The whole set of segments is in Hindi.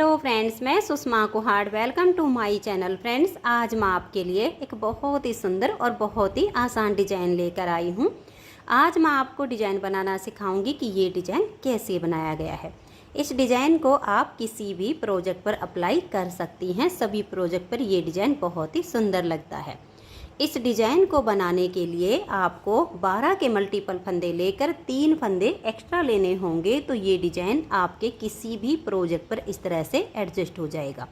हेलो फ्रेंड्स, मैं Sushma Kuhad. Welcome to my channel. Friends, आज मैं आपके लिए एक बहुत ही सुंदर और बहुत ही आसान डिज़ाइन लेकर आई हूँ। आज मैं आपको डिज़ाइन बनाना सिखाऊंगी कि ये डिज़ाइन कैसे बनाया गया है। इस डिज़ाइन को आप किसी भी प्रोजेक्ट पर अप्लाई कर सकती हैं। सभी प्रोजेक्ट पर ये डिज़ाइन बहुत ही सुंदर लगता है। इस डिज़ाइन को बनाने के लिए आपको 12 के मल्टीपल फंदे लेकर 3 फंदे एक्स्ट्रा लेने होंगे, तो ये डिज़ाइन आपके किसी भी प्रोजेक्ट पर इस तरह से एडजस्ट हो जाएगा।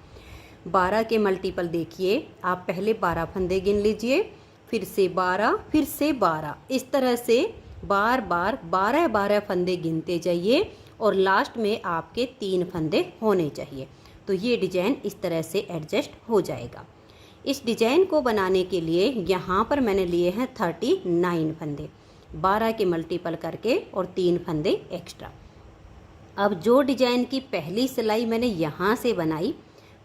12 के मल्टीपल देखिए, आप पहले 12 फंदे गिन लीजिए, फिर से 12, फिर से 12, इस तरह से बार बार 12-12 फंदे गिनते जाइए और लास्ट में आपके 3 फंदे होने चाहिए। तो ये डिज़ाइन इस तरह से एडजस्ट हो जाएगा। इस डिज़ाइन को बनाने के लिए यहाँ पर मैंने लिए हैं 39 फंदे, 12 के मल्टीपल करके और 3 फंदे एक्स्ट्रा। अब जो डिज़ाइन की पहली सिलाई मैंने यहाँ से बनाई,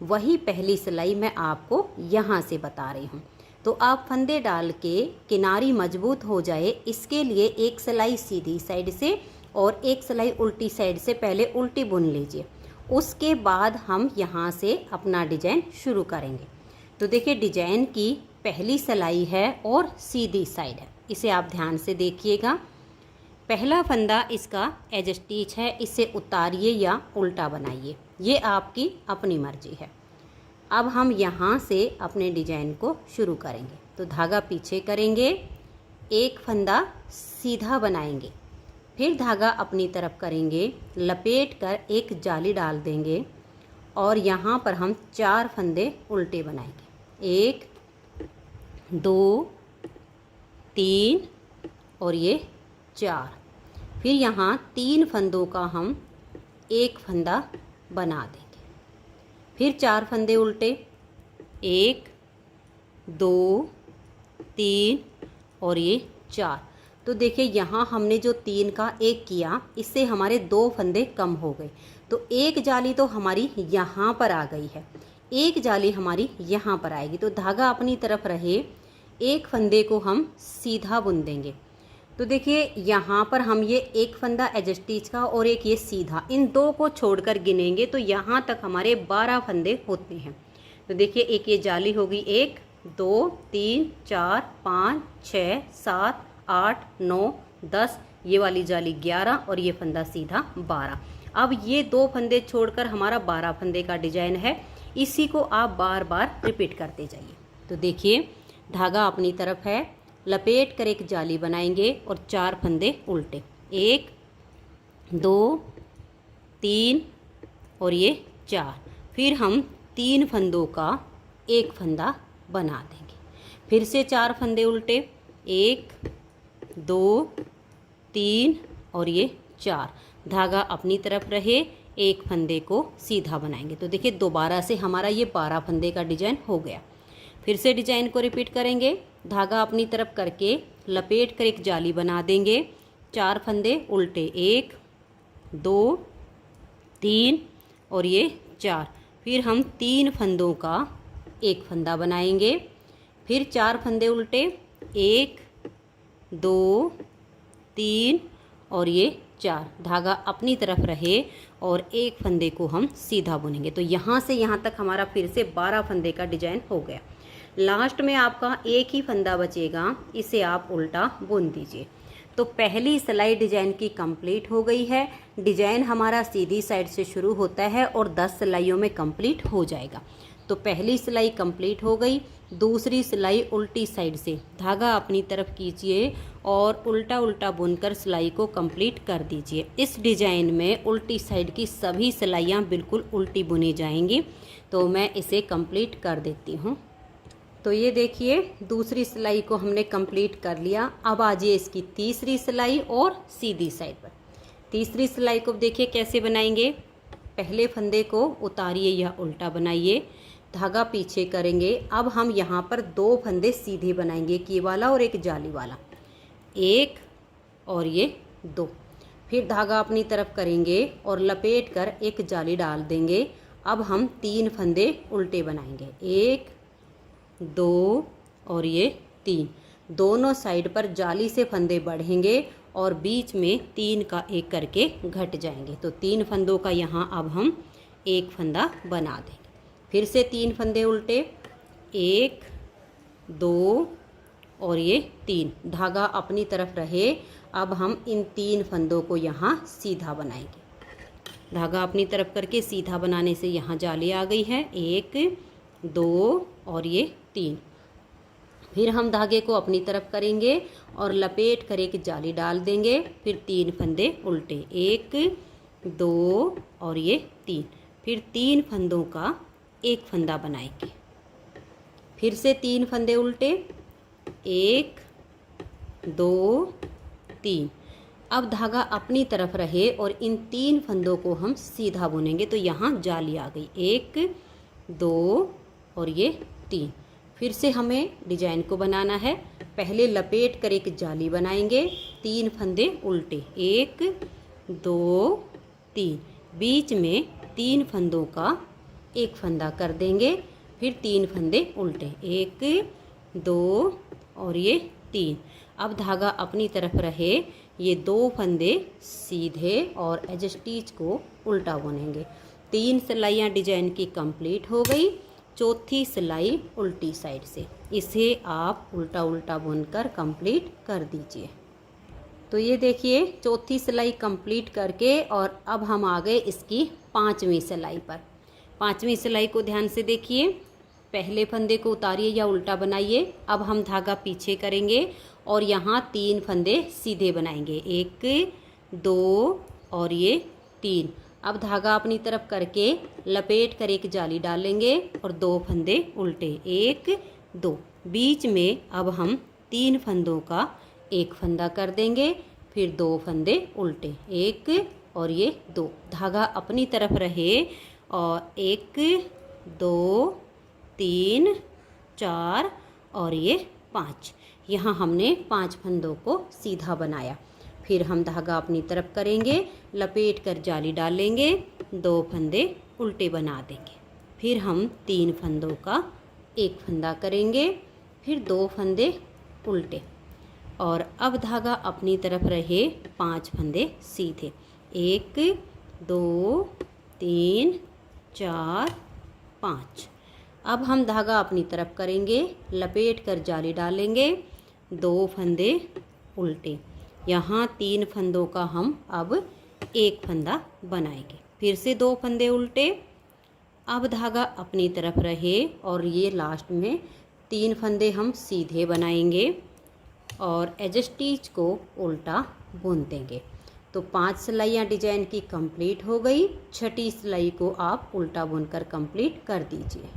वही पहली सिलाई मैं आपको यहाँ से बता रही हूँ। तो आप फंदे डाल के किनारी मजबूत हो जाए, इसके लिए एक सिलाई सीधी साइड से और एक सिलाई उल्टी साइड से पहले उल्टी बुन लीजिए। उसके बाद हम यहाँ से अपना डिज़ाइन शुरू करेंगे। तो देखिए, डिज़ाइन की पहली सिलाई है और सीधी साइड है, इसे आप ध्यान से देखिएगा। पहला फंदा इसका एज स्टिच है, इसे उतारिए या उल्टा बनाइए, ये आपकी अपनी मर्जी है। अब हम यहाँ से अपने डिज़ाइन को शुरू करेंगे। तो धागा पीछे करेंगे, एक फंदा सीधा बनाएंगे, फिर धागा अपनी तरफ करेंगे, लपेट कर एक जाली डाल देंगे और यहाँ पर हम 4 फंदे उल्टे बनाएंगे। 1 2 3 और ये 4। फिर यहाँ 3 फंदों का हम एक फंदा बना देंगे, फिर 4 फंदे उल्टे, 1 2 3 और ये 4। तो देखिए, यहाँ हमने जो 3 का 1 किया, इससे हमारे 2 फंदे कम हो गए। तो एक जाली तो हमारी यहाँ पर आ गई है, एक जाली हमारी यहाँ पर आएगी। तो धागा अपनी तरफ रहे, एक फंदे को हम सीधा बुन देंगे। तो देखिए, यहाँ पर हम ये एक फंदा एज स्टिच का और एक ये सीधा, इन 2 को छोड़कर गिनेंगे तो यहाँ तक हमारे 12 फंदे होते हैं। तो देखिए, एक ये जाली होगी, 1 2 3 4 5 6 7 8 9 10, ये वाली जाली 11 और ये फंदा सीधा 12। अब ये 2 फंदे छोड़कर हमारा 12 फंदे का डिजाइन है। इसी को आप बार बार रिपीट करते जाइए। तो देखिए, धागा अपनी तरफ है, लपेट कर एक जाली बनाएंगे और 4 फंदे उल्टे, 1 2 3 और ये 4। फिर हम 3 फंदों का एक फंदा बना देंगे, फिर से 4 फंदे उल्टे, 1 2 3 और ये 4। धागा अपनी तरफ रहे, एक फंदे को सीधा बनाएंगे। तो देखिए, दोबारा से हमारा ये 12 फंदे का डिजाइन हो गया। फिर से डिजाइन को रिपीट करेंगे, धागा अपनी तरफ करके लपेट कर एक जाली बना देंगे, 4 फंदे उल्टे, 1 2 3 और ये 4। फिर हम 3 फंदों का एक फंदा बनाएंगे, फिर 4 फंदे उल्टे, 1 2 3 और ये 4। धागा अपनी तरफ रहे और एक फंदे को हम सीधा बुनेंगे। तो यहाँ से यहाँ तक हमारा फिर से 12 फंदे का डिजाइन हो गया। लास्ट में आपका एक ही फंदा बचेगा, इसे आप उल्टा बुन दीजिए। तो पहली सिलाई डिजाइन की कंप्लीट हो गई है। डिजाइन हमारा सीधी साइड से शुरू होता है और 10 सिलाइयों में कंप्लीट हो जाएगा। तो पहली सिलाई कंप्लीट हो गई, दूसरी सिलाई उल्टी साइड से धागा अपनी तरफ कीजिए और उल्टा उल्टा बुनकर सिलाई को कंप्लीट कर दीजिए। इस डिजाइन में उल्टी साइड की सभी सिलाइयाँ बिल्कुल उल्टी बुनी जाएंगी। तो मैं इसे कंप्लीट कर देती हूँ। तो ये देखिए, दूसरी सिलाई को हमने कंप्लीट कर लिया। अब आ जाइए इसकी तीसरी सिलाई और सीधी साइड पर। तीसरी सिलाई को देखिए कैसे बनाएंगे। पहले फंदे को उतारिए या उल्टा बनाइए, धागा पीछे करेंगे। अब हम यहाँ पर 2 फंदे सीधे बनाएंगे, एक ये वाला और एक जाली वाला, 1 और ये 2। फिर धागा अपनी तरफ करेंगे और लपेट कर एक जाली डाल देंगे। अब हम 3 फंदे उल्टे बनाएंगे, 1 2 और ये 3। दोनों साइड पर जाली से फंदे बढ़ेंगे और बीच में 3 का एक करके घट जाएंगे। तो 3 फंदों का यहाँ अब हम एक फंदा बना देंगे। फिर से 3 फंदे उल्टे, 1 2 और ये 3, धागा अपनी तरफ रहे। अब हम इन 3 फंदों को यहाँ सीधा बनाएंगे। धागा अपनी तरफ करके सीधा बनाने से यहाँ जाली आ गई है, 1 2 और ये 3। फिर हम धागे को अपनी तरफ करेंगे और लपेट कर एक जाली डाल देंगे। फिर 3 फंदे उल्टे, 1 2 और ये 3। फिर 3 फंदों का एक फंदा बनाएंगे। फिर से 3 फंदे उल्टे, 1 2 3। अब धागा अपनी तरफ रहे और इन 3 फंदों को हम सीधा बुनेंगे। तो यहाँ जाली आ गई, 1 2 और ये 3। फिर से हमें डिजाइन को बनाना है। पहले लपेट कर एक जाली बनाएंगे, 3 फंदे उल्टे, 1 2 3। बीच में 3 फंदों का एक फंदा कर देंगे। फिर 3 फंदे उल्टे, 1 2 और ये 3। अब धागा अपनी तरफ रहे, ये 2 फंदे सीधे और एज स्टिच को उल्टा बुनेंगे। 3 सिलाइयाँ डिजाइन की कंप्लीट हो गई। चौथी सिलाई उल्टी साइड से, इसे आप उल्टा उल्टा बुनकर कंप्लीट कर दीजिए। तो ये देखिए चौथी सिलाई कंप्लीट करके और अब हम आ गए इसकी 5वीं सिलाई पर। 5वीं सिलाई को ध्यान से देखिए। पहले फंदे को उतारिए या उल्टा बनाइए। अब हम धागा पीछे करेंगे और यहाँ 3 फंदे सीधे बनाएंगे, 1 2 और ये 3। अब धागा अपनी तरफ करके लपेट कर एक जाली डालेंगे और 2 फंदे उल्टे, 1 2। बीच में अब हम 3 फंदों का एक फंदा कर देंगे। फिर 2 फंदे उल्टे, 1 और ये 2। धागा अपनी तरफ रहे और 1 2 3 4 और ये 5। यहाँ हमने 5 फंदों को सीधा बनाया। फिर हम धागा अपनी तरफ करेंगे, लपेट कर जाली डालेंगे, 2 फंदे उल्टे बना देंगे। फिर हम 3 फंदों का एक फंदा करेंगे, फिर 2 फंदे उल्टे और अब धागा अपनी तरफ रहे, 5 फंदे सीधे, 1 2 3 4 5। अब हम धागा अपनी तरफ करेंगे, लपेट कर जाली डालेंगे, 2 फंदे उल्टे। यहाँ 3 फंदों का हम अब एक फंदा बनाएंगे। फिर से 2 फंदे उल्टे। अब धागा अपनी तरफ रहे और ये लास्ट में 3 फंदे हम सीधे बनाएंगे और एज स्टिच को उल्टा बुन देंगे। तो 5 सिलाइयाँ डिजाइन की कंप्लीट हो गई। 6ठी सिलाई को आप उल्टा बुनकर कंप्लीट कर दीजिए।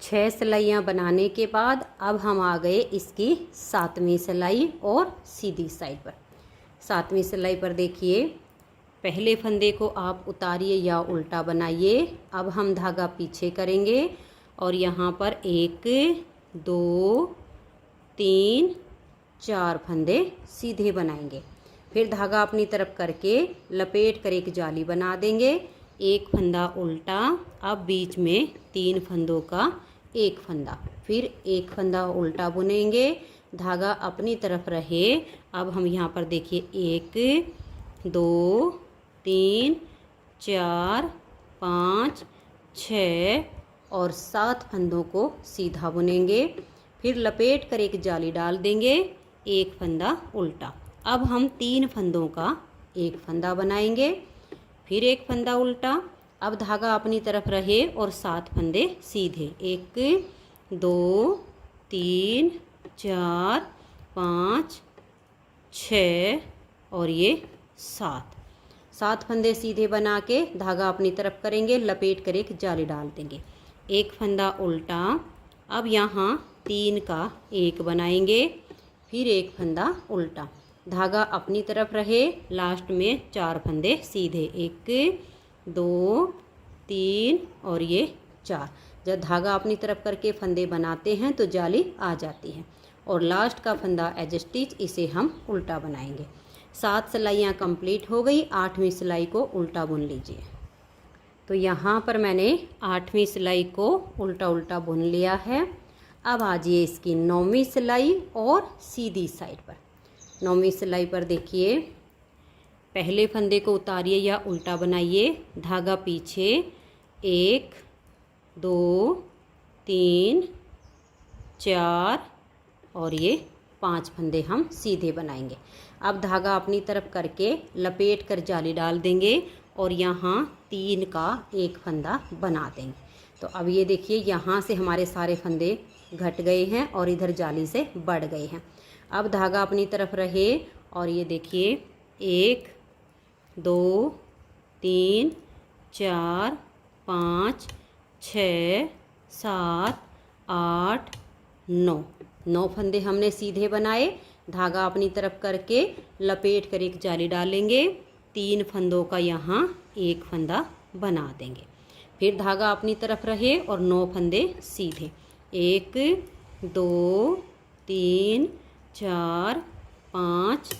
6 सिलाइयाँ बनाने के बाद अब हम आ गए इसकी 7वीं सिलाई और सीधी साइड पर। 7वीं सिलाई पर देखिए, पहले फंदे को आप उतारिए या उल्टा बनाइए। अब हम धागा पीछे करेंगे और यहाँ पर 1 2 3 4 फंदे सीधे बनाएंगे। फिर धागा अपनी तरफ करके लपेट कर एक जाली बना देंगे, एक फंदा उल्टा। अब बीच में 3 फंदों का एक फंदा, फिर एक फंदा उल्टा बुनेंगे, धागा अपनी तरफ रहे। अब हम यहाँ पर देखिए 1 2 3 4 5 6 और 7 फंदों को सीधा बुनेंगे। फिर लपेट कर एक जाली डाल देंगे, एक फंदा उल्टा। अब हम 3 फंदों का एक फंदा बनाएंगे, फिर एक फंदा उल्टा। अब धागा अपनी तरफ रहे और 7 फंदे सीधे, 1 2 3 4 5 6 और ये 7 फंदे सीधे बना के धागा अपनी तरफ करेंगे, लपेट कर एक जाली डाल देंगे, एक फंदा उल्टा। अब यहाँ 3 का एक बनाएंगे, फिर एक फंदा उल्टा। धागा अपनी तरफ रहे, लास्ट में 4 फंदे सीधे, 1 2 3 और ये 4। जब धागा अपनी तरफ करके फंदे बनाते हैं तो जाली आ जाती है और लास्ट का फंदा एज स्टिच, इसे हम उल्टा बनाएंगे। 7 सिलाइयाँ कंप्लीट हो गई। 8वीं सिलाई को उल्टा बुन लीजिए। तो यहाँ पर मैंने 8वीं सिलाई को उल्टा उल्टा बुन लिया है। अब आ जाइए इसकी 9वीं सिलाई और सीधी साइड पर। 9वीं सिलाई पर देखिए, पहले फंदे को उतारिए या उल्टा बनाइए, धागा पीछे, 1 2 3 4 और ये 5 फंदे हम सीधे बनाएंगे। अब धागा अपनी तरफ करके लपेट कर जाली डाल देंगे और यहाँ 3 का एक फंदा बना देंगे। तो अब ये देखिए यहाँ से हमारे सारे फंदे घट गए हैं और इधर जाली से बढ़ गए हैं। अब धागा अपनी तरफ रहे और ये देखिए 1 2 3 4 5 6 7 8 9 फंदे हमने सीधे बनाए। धागा अपनी तरफ करके लपेट कर एक जाली डालेंगे, 3 फंदों का यहाँ एक फंदा बना देंगे। फिर धागा अपनी तरफ रहे और 9 फंदे सीधे, 1 2 3 4 5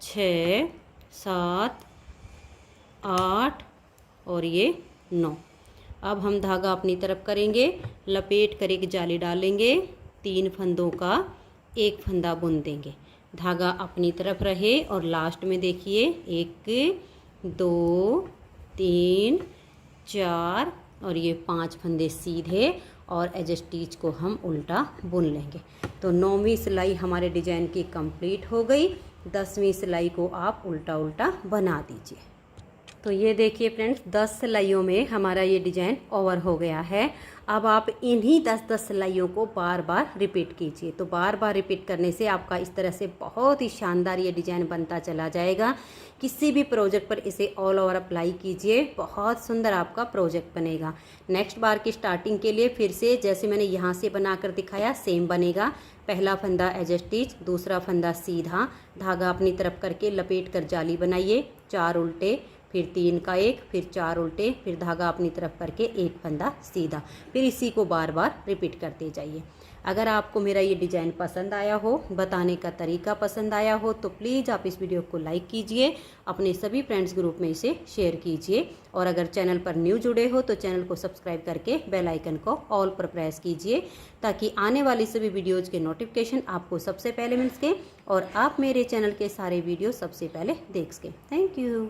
6 7 8 और ये 9। अब हम धागा अपनी तरफ करेंगे, लपेट कर एक जाली डालेंगे, 3 फंदों का एक फंदा बुन देंगे। धागा अपनी तरफ रहे और लास्ट में देखिए 1 2 3 4 और ये 5 फंदे सीधे और एज स्टिच को हम उल्टा बुन लेंगे। तो 9वीं सिलाई हमारे डिजाइन की कंप्लीट हो गई। 10वीं सिलाई को आप उल्टा उल्टा बना दीजिए। तो ये देखिए फ्रेंड्स, 10 सिलाइयों में हमारा ये डिजाइन ओवर हो गया है। अब आप इन्हीं 10-10 सिलाइयों को बार बार रिपीट कीजिए। तो बार बार रिपीट करने से आपका इस तरह से बहुत ही शानदार ये डिजाइन बनता चला जाएगा। किसी भी प्रोजेक्ट पर इसे ऑल ओवर अप्लाई कीजिए, बहुत सुंदर आपका प्रोजेक्ट बनेगा। नेक्स्ट बार की स्टार्टिंग के लिए फिर से जैसे मैंने यहाँ से बनाकर दिखाया सेम बनेगा। पहला फंदा एज स्टिच, दूसरा फंदा सीधा, धागा अपनी तरफ करके लपेट कर जाली बनाइए, 4 उल्टे, फिर 3 का एक, फिर 4 उल्टे, फिर धागा अपनी तरफ करके एक फंदा सीधा। फिर इसी को बार बार रिपीट करते जाइए। अगर आपको मेरा ये डिज़ाइन पसंद आया हो, बताने का तरीका पसंद आया हो, तो प्लीज़ आप इस वीडियो को लाइक कीजिए, अपने सभी फ्रेंड्स ग्रुप में इसे शेयर कीजिए और अगर चैनल पर न्यू जुड़े हो तो चैनल को सब्सक्राइब करके बेल आइकन को ऑल पर प्रेस कीजिए ताकि आने वाली सभी वीडियोज़ के नोटिफिकेशन आपको सबसे पहले मिल सके और आप मेरे चैनल के सारे वीडियो सबसे पहले देख सकें। Thank you.